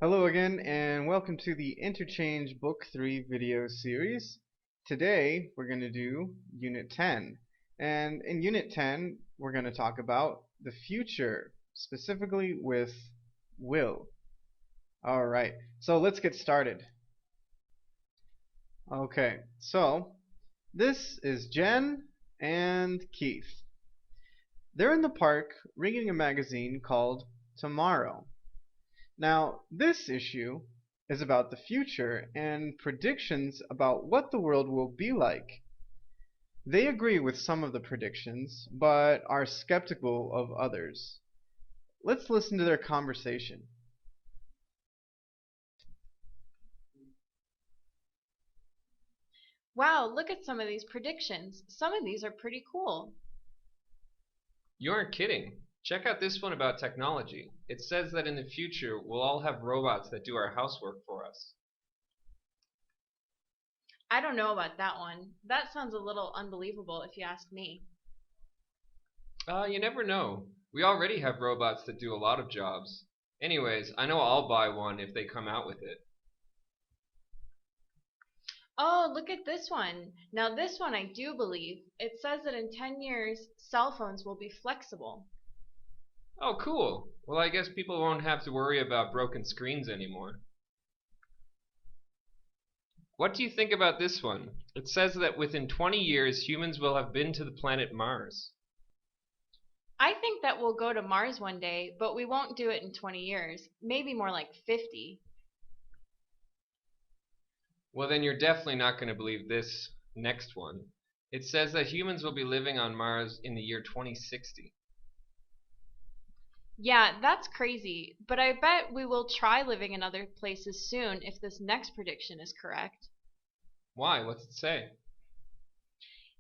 Hello again, and welcome to the Interchange Book 3 video series. Today we're going to do Unit 10. And in Unit 10, we're going to talk about the future, specifically with will. Alright, so let's get started. Okay, so this is Jen and Keith. They're in the park reading a magazine called Tomorrow. Now, this issue is about the future and predictions about what the world will be like. They agree with some of the predictions, but are skeptical of others. Let's listen to their conversation. Wow, look at some of these predictions. Some of these are pretty cool. You aren't kidding. Check out this one about technology. It says that in the future we'll all have robots that do our housework for us. I don't know about that one. That sounds a little unbelievable if you ask me. You never know. We already have robots that do a lot of jobs. Anyways, I know I'll buy one if they come out with it. Oh, look at this one. Now, this one I do believe. It says that in 10 years, cell phones will be flexible. Oh, cool. Well, I guess people won't have to worry about broken screens anymore. What do you think about this one? It says that within 20 years humans will have been to the planet Mars. I think that we'll go to Mars one day, but we won't do it in 20 years. Maybe more like 50. Well, then you're definitely not going to believe this next one. It says that humans will be living on Mars in the year 2060. Yeah, that's crazy. But I bet we will try living in other places soon if this next prediction is correct. Why? What's it say?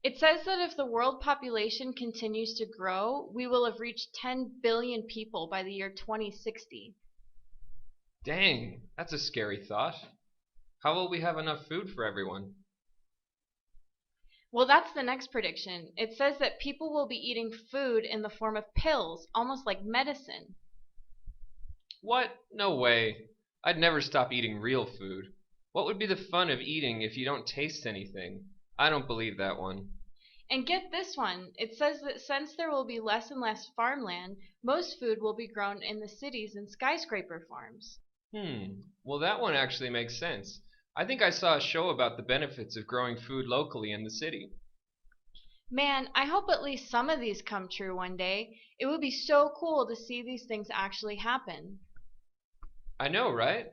It says that if the world population continues to grow, we will have reached 10 billion people by the year 2060. Dang, that's a scary thought. How will we have enough food for everyone? Well, that's the next prediction. It says that people will be eating food in the form of pills, almost like medicine. What? No way. I'd never stop eating real food. What would be the fun of eating if you don't taste anything? I don't believe that one. And get this one. It says that since there will be less and less farmland, most food will be grown in the cities and skyscraper farms. Well, that one actually makes sense. I think I saw a show about the benefits of growing food locally in the city. Man, I hope at least some of these come true one day. It would be so cool to see these things actually happen. I know, right?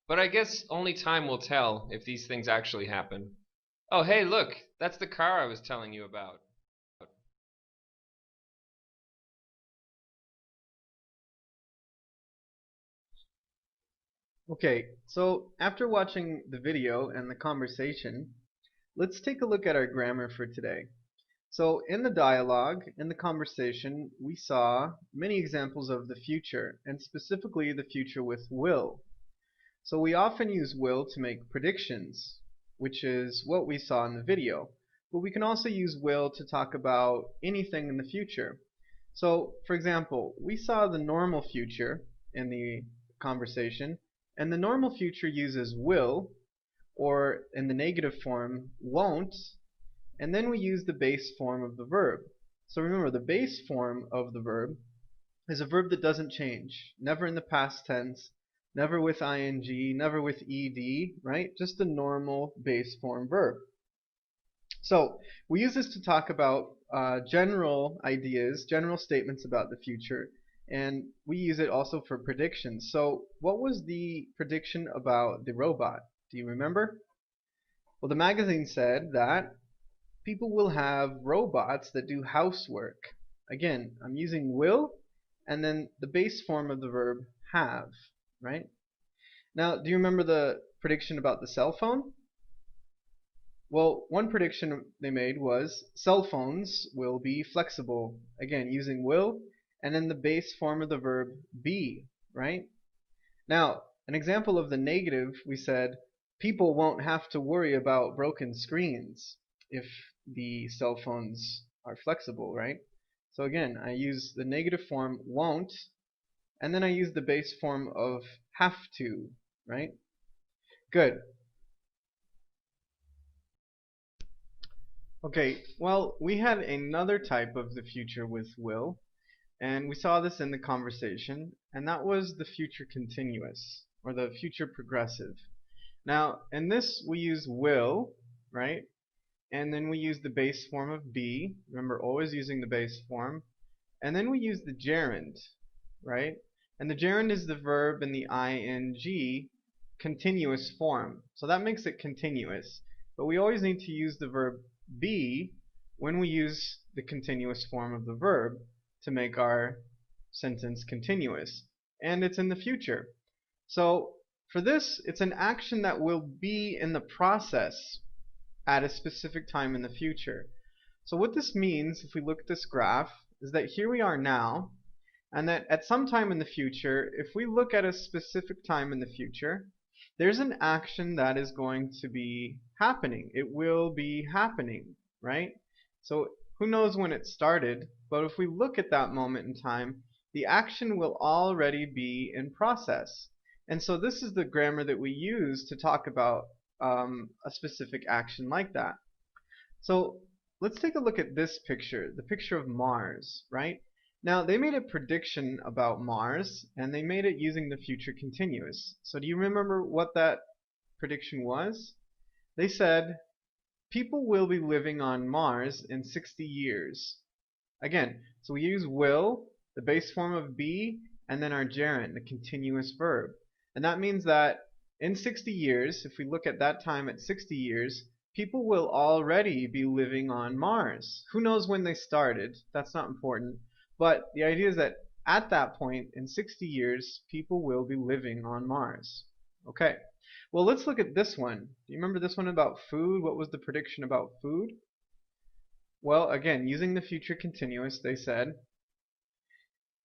But I guess only time will tell if these things actually happen. Oh, hey, look, that's the car I was telling you about. Okay, so after watching the video and the conversation, let's take a look at our grammar for today. So in the dialogue, in the conversation, we saw many examples of the future, and specifically the future with will. So we often use will to make predictions, which is what we saw in the video. But we can also use will to talk about anything in the future. So, for example, we saw the normal future in the conversation, and the normal future uses will, or in the negative form, won't, and then we use the base form of the verb. So remember, the base form of the verb is a verb that doesn't change, never in the past tense, never with ing, never with ed, right? Just a normal base form verb. So we use this to talk about general ideas, general statements about the future, and we use it also for predictions. So what was the prediction about the robot? Do you remember? Well, the magazine said that people will have robots that do housework. Again, I'm using will and then the base form of the verb have, right? Now, do you remember the prediction about the cell phone? Well, one prediction they made was cell phones will be flexible. Again, using will and then the base form of the verb be, right? Now, an example of the negative, we said people won't have to worry about broken screens if the cell phones are flexible, right? So again, I use the negative form won't and then I use the base form of have to, right? Good. Okay, well, we had another type of the future with will, and we saw this in the conversation, and that was the future continuous, or the future progressive. Now, in this we use will, right? And then we use the base form of be, remember always using the base form, and then we use the gerund, right? And the gerund is the verb in the ing continuous form. So that makes it continuous. But we always need to use the verb be when we use the continuous form of the verb to make our sentence continuous. And it's in the future. So for this, it's an action that will be in the process at a specific time in the future. So what this means, if we look at this graph, is that here we are now, and that at some time in the future, if we look at a specific time in the future, there's an action that is going to be happening. It will be happening, right? So who knows when it started, but if we look at that moment in time, the action will already be in process. And so this is the grammar that we use to talk about a specific action like that. So let's take a look at this picture, the picture of Mars, right? Now they made a prediction about Mars, and they made it using the future continuous. So do you remember what that prediction was? They said people will be living on Mars in 60 years. Again, so we use will, the base form of be, and then our gerund, the continuous verb. And that means that in 60 years, if we look at that time at 60 years, people will already be living on Mars. Who knows when they started? That's not important. But the idea is that at that point, in 60 years, people will be living on Mars. Okay. Well, let's look at this one. Do you remember this one about food? What was the prediction about food? Well, again, using the future continuous, they said,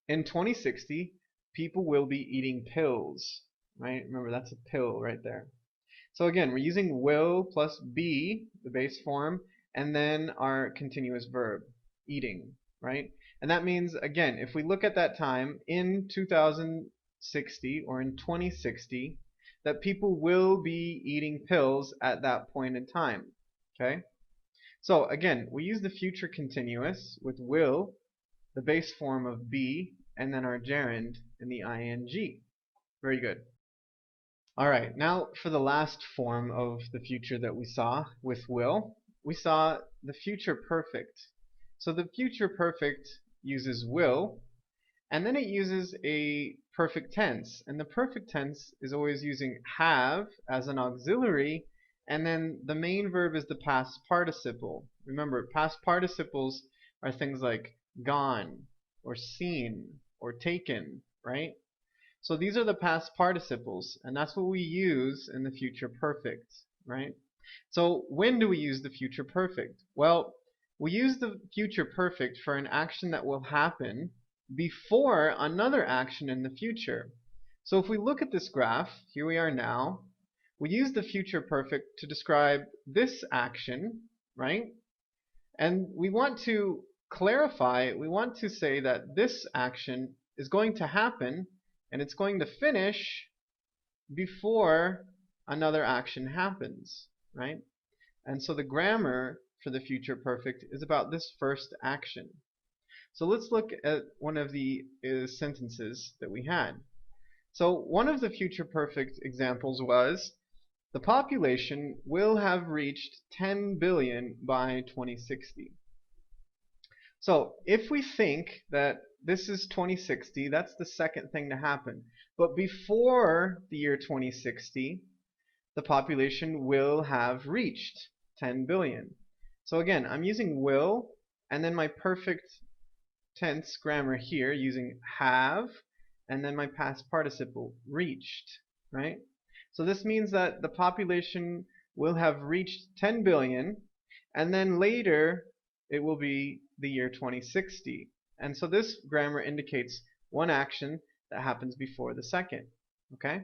in 2060, people will be eating pills. Right? Remember, that's a pill right there. So again, we're using will plus be, the base form, and then our continuous verb, eating, right? And that means, again, if we look at that time in 2060 or in 2060, that people will be eating pills at that point in time, okay? So again, we use the future continuous with will, the base form of be, and then our gerund in the ing. Very good. Alright, now for the last form of the future that we saw with will, we saw the future perfect. So the future perfect uses will, and then it uses a perfect tense. And the perfect tense is always using have as an auxiliary, and then the main verb is the past participle. Remember, past participles are things like gone, or seen, or taken, right? So these are the past participles, and that's what we use in the future perfect, right? So when do we use the future perfect? Well, we use the future perfect for an action that will happen before another action in the future. So if we look at this graph, here we are now, we use the future perfect to describe this action, right? And we want to clarify, we want to say that this action is going to happen and it's going to finish before another action happens, right? And so the grammar for the future perfect is about this first action. So let's look at one of the sentences that we had. So one of the future perfect examples was, the population will have reached 10 billion by 2060. So if we think that this is 2060, that's the second thing to happen. But before the year 2060, the population will have reached 10 billion. So again, I'm using will, and then my perfect tense grammar here using have, and then my past participle, reached, right? So this means that the population will have reached 10 billion, and then later it will be the year 2060. And so this grammar indicates one action that happens before the second. Okay?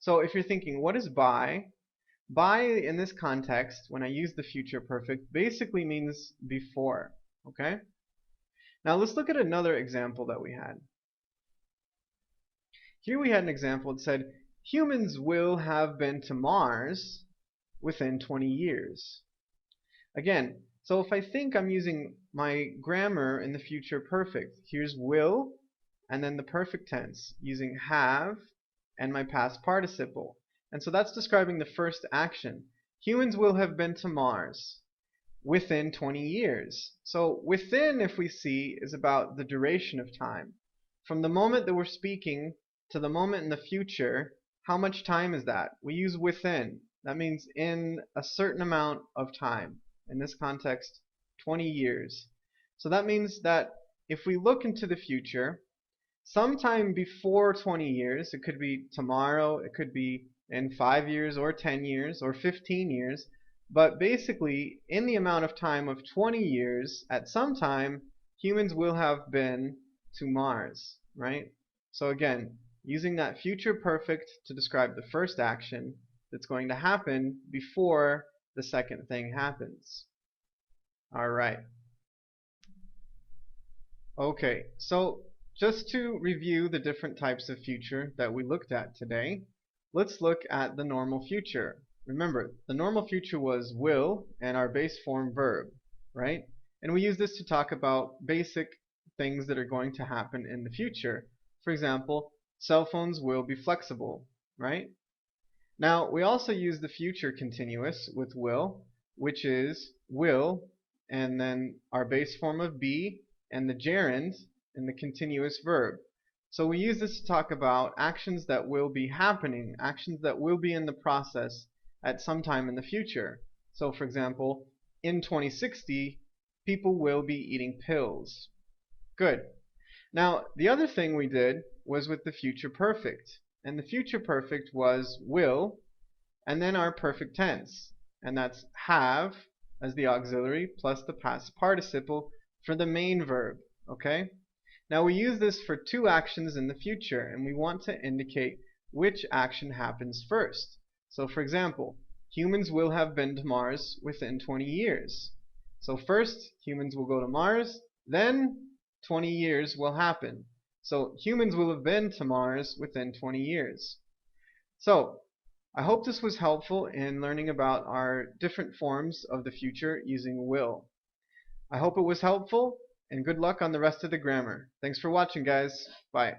So if you're thinking, what is by? By in this context, when I use the future perfect, basically means before. Okay? Now let's look at another example that we had. Here we had an example. It said, humans will have been to Mars within 20 years. Again, so if I think I'm using my grammar in the future perfect, here's will, and then the perfect tense, using have and my past participle. And so that's describing the first action. Humans will have been to Mars within 20 years. So within, if we see, is about the duration of time. From the moment that we're speaking to the moment in the future, how much time is that? We use within. That means in a certain amount of time. In this context, 20 years. So that means that if we look into the future, sometime before 20 years, it could be tomorrow, it could be in 5 years or 10 years or 15 years, but basically in the amount of time of 20 years, at some time, humans will have been to Mars, right? So again, using that future perfect to describe the first action that's going to happen before the second thing happens. Alright. Okay, so just to review the different types of future that we looked at today, let's look at the normal future. Remember, the normal future was will and our base form verb, right? And we use this to talk about basic things that are going to happen in the future. For example, cell phones will be flexible, right? Now, we also use the future continuous with will, which is will and then our base form of be and the gerund in the continuous verb. So we use this to talk about actions that will be happening, actions that will be in the process at some time in the future. So for example, in 2060, people will be eating pills. Good. Now, the other thing we did was with the future perfect. And the future perfect was will, and then our perfect tense. And that's have as the auxiliary plus the past participle for the main verb. Okay? Now we use this for two actions in the future, and we want to indicate which action happens first. So for example, humans will have been to Mars within 20 years. So first, humans will go to Mars, then 20 years will happen. So humans will have been to Mars within 20 years. So I hope this was helpful in learning about our different forms of the future using will. I hope it was helpful, and good luck on the rest of the grammar. Thanks for watching, guys. Bye.